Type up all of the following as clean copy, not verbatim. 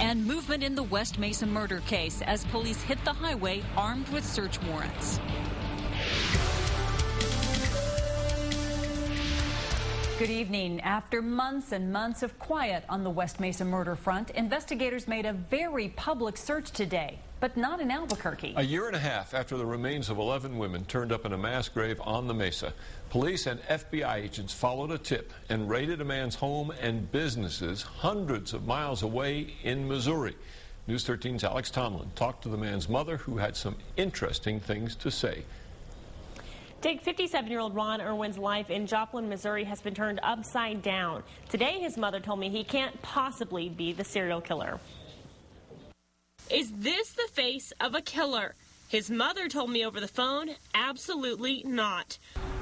And movement in the West Mesa murder case as police hit the highway armed with search warrants. Good evening. After months and months of quiet on the West Mesa murder front, investigators made a very public search today, but not in Albuquerque. A year and a half after the remains of 11 women turned up in a mass grave on the Mesa, police and FBI agents followed a tip and raided a man's home and businesses hundreds of miles away in Missouri. News 13's Alex Tomlin talked to the man's mother, who had some interesting things to say. Dick, 57-year-old Ron Irwin's life in Joplin, Missouri has been turned upside down. Today, his mother told me he can't possibly be the serial killer. Is this the face of a killer? His mother told me over the phone, absolutely not.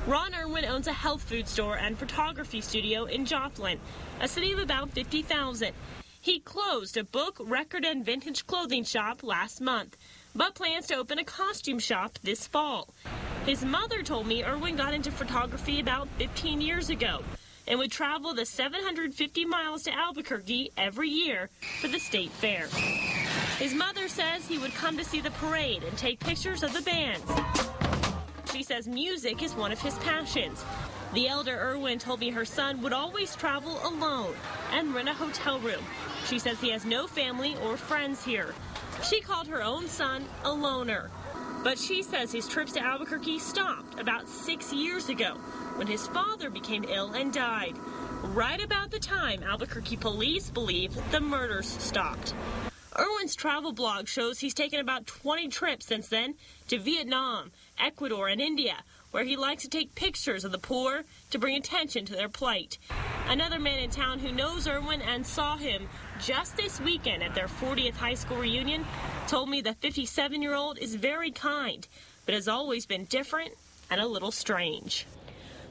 Ron Irwin owns a health food store and photography studio in Joplin, a city of about 50,000. He closed a book, record, and vintage clothing shop last month, but plans to open a costume shop this fall. His mother told me Irwin got into photography about 15 years ago and would travel the 750 miles to Albuquerque every year for the state fair. His mother says he would come to see the parade and take pictures of the bands. She says music is one of his passions. The elder Irwin told me her son would always travel alone and rent a hotel room. She says he has no family or friends here. She called her own son a loner. But she says his trips to Albuquerque stopped about 6 years ago when his father became ill and died, right about the time Albuquerque police believe the murders stopped. Irwin's travel blog shows he's taken about 20 trips since then to Vietnam, Ecuador, and India, where he likes to take pictures of the poor to bring attention to their plight. Another man in town who knows Irwin and saw him just this weekend at their 40th high school reunion told me the 57-year-old is very kind, but has always been different and a little strange.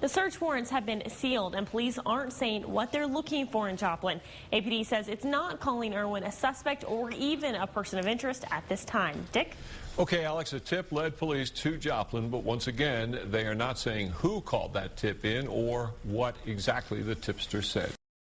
The search warrants have been sealed, and police aren't saying what they're looking for in Joplin. APD says it's not calling Irwin a suspect or even a person of interest at this time. Dick? Okay, Alex, a tip led police to Joplin, but once again, they are not saying who called that tip in or what exactly the tipster said.